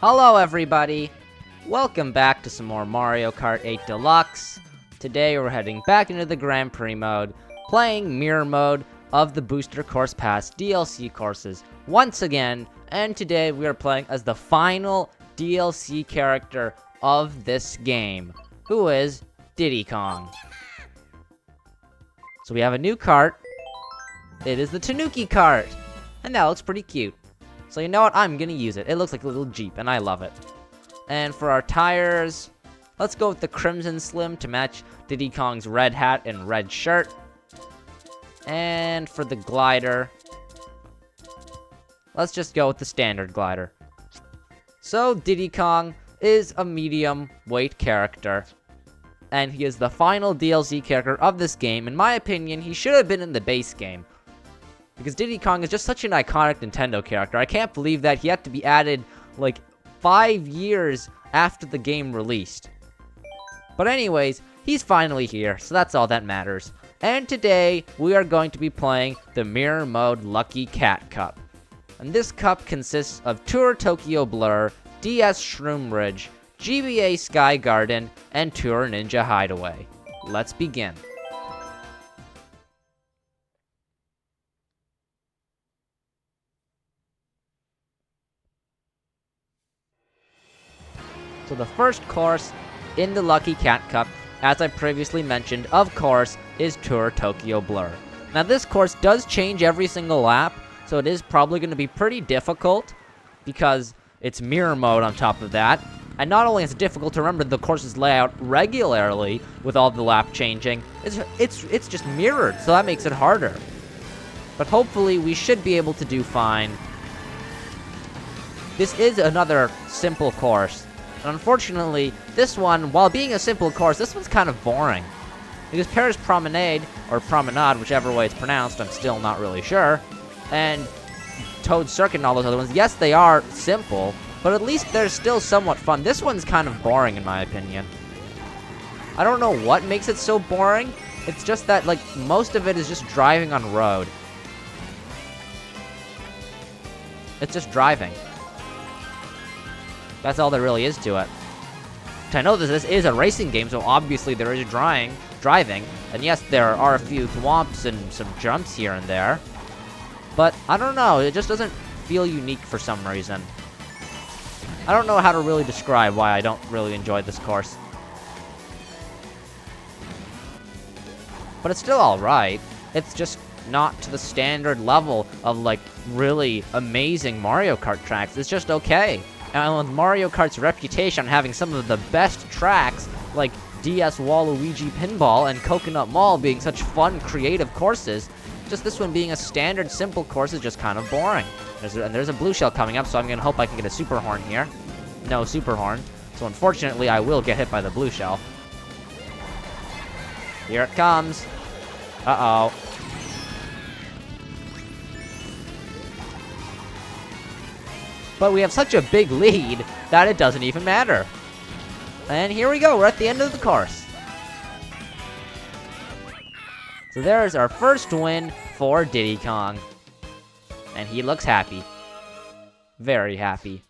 Hello everybody! Welcome back to some more Mario Kart 8 Deluxe. Today we're heading back into the Grand Prix mode, playing Mirror Mode of the Booster Course Pass DLC courses once again, and today we are playing as the final DLC character of this game, who is Diddy Kong. So we have a new kart. It is the Tanuki kart, and that looks pretty cute. So you know what? I'm gonna use it. It looks like a little Jeep, and I love it. And for our tires, let's go with the Crimson Slim to match Diddy Kong's red hat and red shirt. And for the glider, let's just go with the standard glider. So Diddy Kong is a medium weight character, and he is the final DLC character of this game. In my opinion, he should have been in the base game, because Diddy Kong is just such an iconic Nintendo character. I can't believe that he had to be added, like, 5 years after the game released. But anyways, he's finally here, so that's all that matters. And today, we are going to be playing the Mirror Mode Lucky Cat Cup. And this cup consists of Tour Tokyo Blur, DS Shroom Ridge, GBA Sky Garden, and Tour Ninja Hideaway. Let's begin. So the first course in the Lucky Cat Cup, as I previously mentioned, of course, is Tour Tokyo Blur. Now this course does change every single lap, so it is probably going to be pretty difficult, because it's mirror mode on top of that. And not only is it difficult to remember the course's layout regularly with all the lap changing, it's just mirrored, so that makes it harder. But hopefully we should be able to do fine. This is another simple course. And unfortunately, this one, while being a simple course, this one's kind of boring. Because Paris Promenade, or Promenade, whichever way it's pronounced, I'm still not really sure, and Toad Circuit and all those other ones, yes, they are simple, but at least they're still somewhat fun. This one's kind of boring, in my opinion. I don't know what makes it so boring. It's just that, like, most of it is just driving on road. It's just driving. That's all there really is to it. I know that this is a racing game, so obviously there is driving, and yes, there are a few thwomps and some jumps here and there. But, I don't know, it just doesn't feel unique for some reason. I don't know how to really describe why I don't really enjoy this course. But it's still alright. It's just not to the standard level of, like, really amazing Mario Kart tracks. It's just okay. And with Mario Kart's reputation on having some of the best tracks, like DS Waluigi Pinball and Coconut Mall being such fun, creative courses, just this one being a standard, simple course is just kind of boring. There's a blue shell coming up, so I'm gonna hope I can get a super horn here. No super horn. So unfortunately, I will get hit by the blue shell. Here it comes. Uh-oh. But we have such a big lead that it doesn't even matter. And here we go, we're at the end of the course. So there's our first win for Diddy Kong. And he looks happy. Very happy.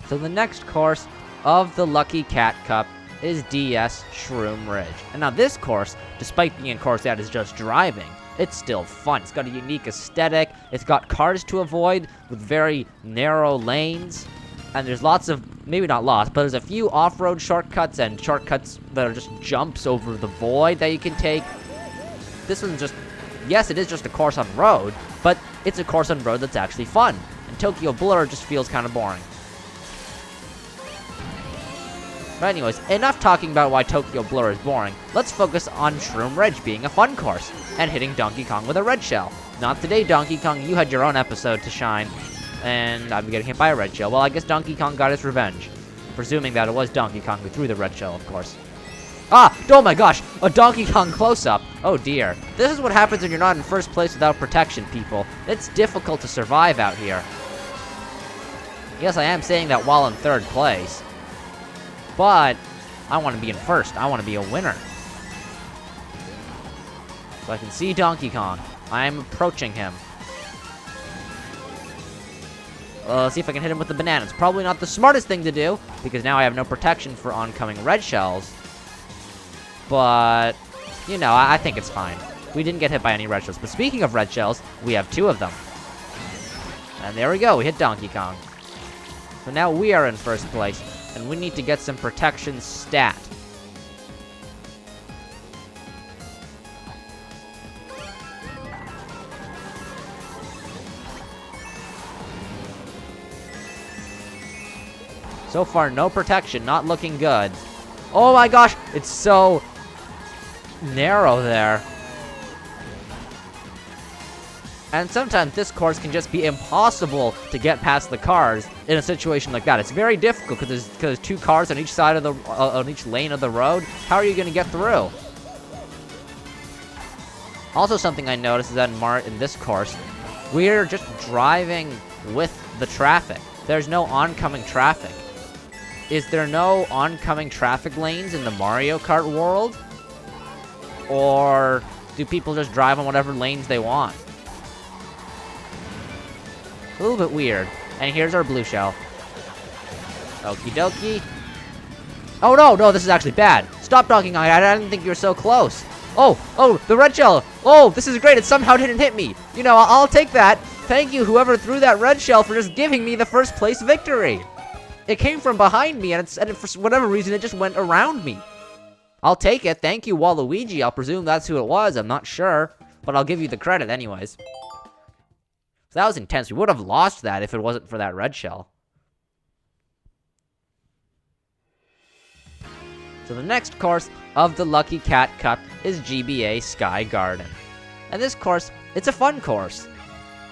So the next course of the Lucky Cat Cup is DS Shroom Ridge. And now this course, despite being a course that is just driving, it's still fun. It's got a unique aesthetic, it's got cars to avoid with very narrow lanes, and there's lots of, maybe not lots, but there's a few off-road shortcuts and shortcuts that are just jumps over the void that you can take. This one's just, yes, it is just a course on road, but it's a course on road that's actually fun. And Tokyo Blur just feels kind of boring. But anyways, enough talking about why Tokyo Blur is boring. Let's focus on Shroom Ridge being a fun course, and hitting Donkey Kong with a red shell. Not today, Donkey Kong, you had your own episode to shine, and I'm getting hit by a red shell. Well, I guess Donkey Kong got his revenge. Presuming that it was Donkey Kong who threw the red shell, of course. Ah! Oh my gosh! A Donkey Kong close-up! Oh dear. This is what happens when you're not in first place without protection, people. It's difficult to survive out here. Yes, I am saying that while in third place. But I want to be in first. I want to be a winner. So I can see Donkey Kong. I am approaching him. Let's see if I can hit him with the banana. It's probably not the smartest thing to do, because now I have no protection for oncoming red shells. But, you know, I think it's fine. We didn't get hit by any red shells. But speaking of red shells, we have 2 of them. And there we go, we hit Donkey Kong. So now we are in first place, and we need to get some protection stat. So far, no protection, not looking good. Oh my gosh, it's so narrow there. And sometimes this course can just be impossible to get past the cars in a situation like that. It's very difficult because there's 2 cars on each side of the on each lane of the road. How are you going to get through? Also, something I noticed is that in this course, we're just driving with the traffic. There's no oncoming traffic. Is there no oncoming traffic lanes in the Mario Kart world? Or do people just drive on whatever lanes they want? A little bit weird. And here's our blue shell. Okie dokie. Oh no, this is actually bad. Stop Donkey Kong, I didn't think you were so close. Oh, the red shell. Oh, this is great, it somehow didn't hit me. You know, I'll take that. Thank you, whoever threw that red shell, for just giving me the first place victory. It came from behind me, and for whatever reason, it just went around me. I'll take it. Thank you, Waluigi. I'll presume that's who it was. I'm not sure, but I'll give you the credit anyways. So that was intense. We would have lost that if it wasn't for that red shell. So the next course of the Lucky Cat Cup is GBA Sky Garden. And this course, it's a fun course,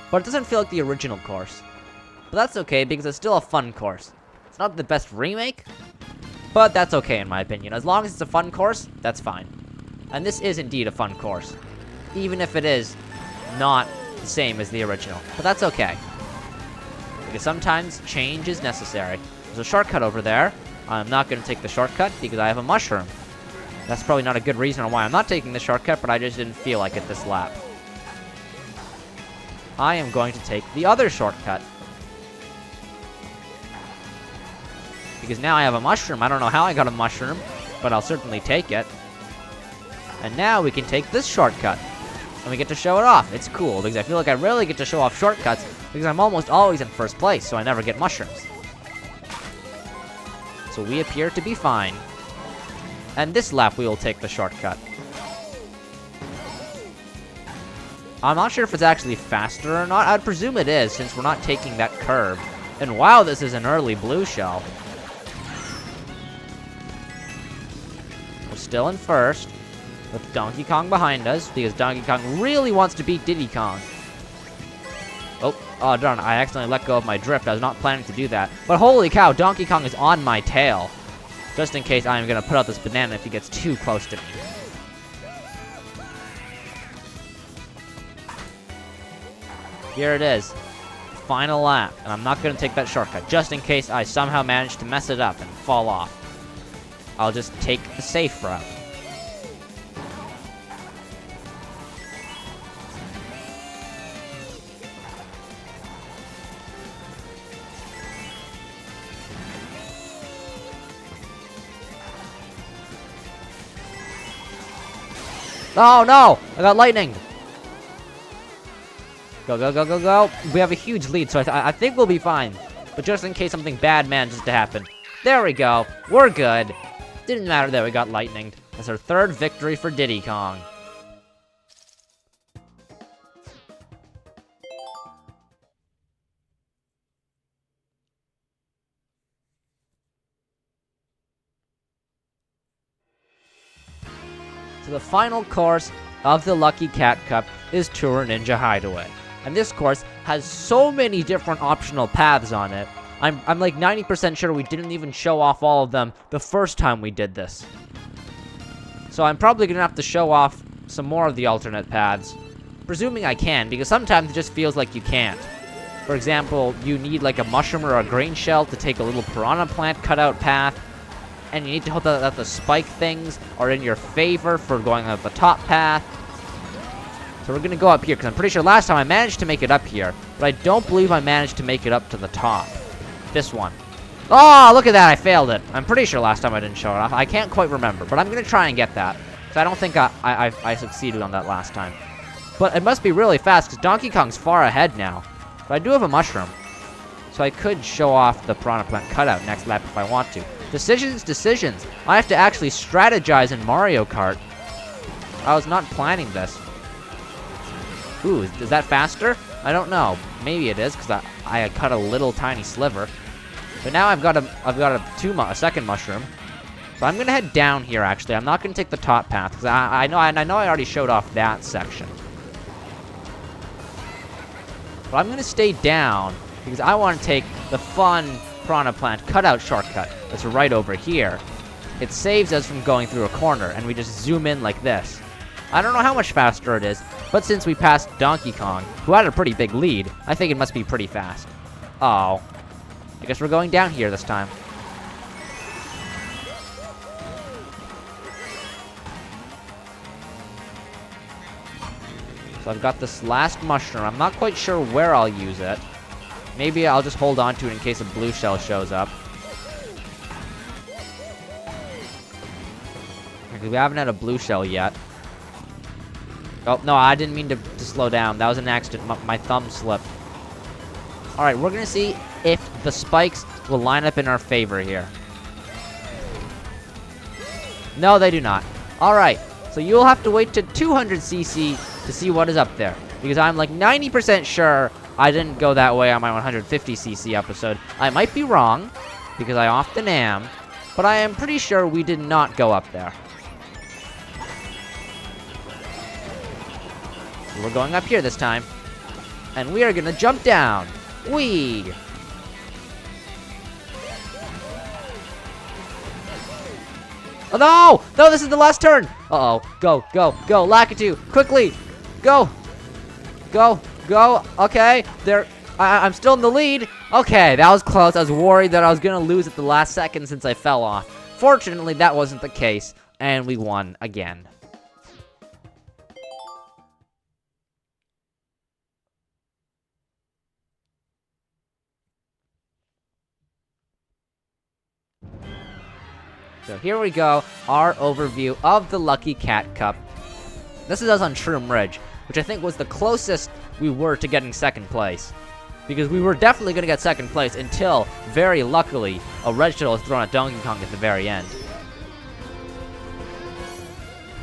but it doesn't feel like the original course. But that's okay, because it's still a fun course. It's not the best remake, but that's okay in my opinion. As long as it's a fun course, that's fine. And this is indeed a fun course, even if it is not the same as the original. But that's okay, because sometimes change is necessary. There's a shortcut over there. I'm not going to take the shortcut because I have a mushroom. That's probably not a good reason why I'm not taking the shortcut, but I just didn't feel like it this lap. I am going to take the other shortcut, because now I have a mushroom. I don't know how I got a mushroom, but I'll certainly take it. And now we can take this shortcut, and we get to show it off. It's cool, because I feel like I rarely get to show off shortcuts, because I'm almost always in first place, so I never get mushrooms. So we appear to be fine. And this lap we will take the shortcut. I'm not sure if it's actually faster or not. I'd presume it is, since we're not taking that curve. And wow, this is an early blue shell. We're still in first, with Donkey Kong behind us, because Donkey Kong really wants to beat Diddy Kong. Oh darn, I accidentally let go of my drift. I was not planning to do that. But holy cow, Donkey Kong is on my tail. Just in case I'm gonna put out this banana if he gets too close to me. Here it is. Final lap. And I'm not gonna take that shortcut, just in case I somehow manage to mess it up and fall off. I'll just take the safe route. Oh no! I got lightning! Go, go, go, go, go! We have a huge lead, so I think we'll be fine. But just in case something bad manages to happen. There we go! We're good! Didn't matter that we got lightninged. That's our 3rd victory for Diddy Kong. So the final course of the Lucky Cat Cup is Tour Ninja Hideaway. And this course has so many different optional paths on it. I'm like 90% sure we didn't even show off all of them the first time we did this. So I'm probably gonna have to show off some more of the alternate paths. Presuming I can, because sometimes it just feels like you can't. For example, you need like a mushroom or a green shell to take a little piranha plant cutout path. And you need to hope that the spike things are in your favor for going up the top path. So we're gonna go up here, because I'm pretty sure last time I managed to make it up here, but I don't believe I managed to make it up to the top. This one. Oh, look at that, I failed it. I'm pretty sure last time I didn't show it off. I can't quite remember, but I'm gonna try and get that. So I don't think I succeeded on that last time. But it must be really fast, because Donkey Kong's far ahead now. But I do have a mushroom. So I could show off the Piranha Plant cutout next lap if I want to. Decisions, decisions. I have to actually strategize in Mario Kart. I was not planning this. Ooh, is that faster? I don't know. Maybe it is, because I cut a little tiny sliver. But now I've got a second mushroom. So I'm gonna head down here. Actually, I'm not gonna take the top path because I know I already showed off that section. But I'm gonna stay down because I want to take the fun Piranha Plant cutout shortcut that's right over here. It saves us from going through a corner, and we just zoom in like this. I don't know how much faster it is, but since we passed Donkey Kong, who had a pretty big lead, I think it must be pretty fast. Oh. I guess we're going down here this time. So I've got this last mushroom. I'm not quite sure where I'll use it. Maybe I'll just hold on to it in case a blue shell shows up. Because we haven't had a blue shell yet. Oh, no, I didn't mean to slow down. That was an accident. My thumb slipped. Alright, we're going to see if the spikes will line up in our favor here. No, they do not. Alright, so you'll have to wait to 200cc to see what is up there. Because I'm like 90% sure I didn't go that way on my 150cc episode. I might be wrong, because I often am, but I am pretty sure we did not go up there. So we're going up here this time. And we are gonna jump down. Whee! Oh no! No, this is the last turn! Uh-oh. Go, go, go. Lakitu, quickly! Go! Go, go. Okay. I'm still in the lead. Okay, that was close. I was worried that I was gonna lose at the last second since I fell off. Fortunately, that wasn't the case, and we won again. So here we go, our overview of the Lucky Cat Cup. This is us on Shroom Ridge, which I think was the closest we were to getting second place. Because we were definitely going to get second place until, very luckily, a red shell was thrown at Donkey Kong at the very end.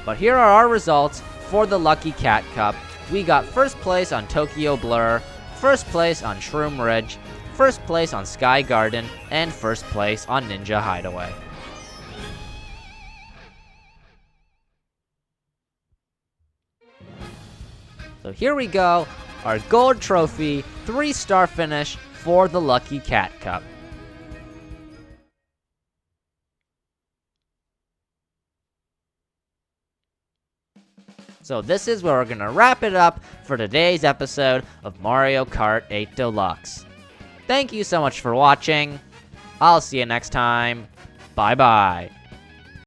But here are our results for the Lucky Cat Cup. We got first place on Tokyo Blur, first place on Shroom Ridge, first place on Sky Garden, and first place on Ninja Hideaway. So here we go, our gold trophy, 3-star finish for the Lucky Cat Cup. So this is where we're gonna wrap it up for today's episode of Mario Kart 8 Deluxe. Thank you so much for watching. I'll see you next time. Bye-bye.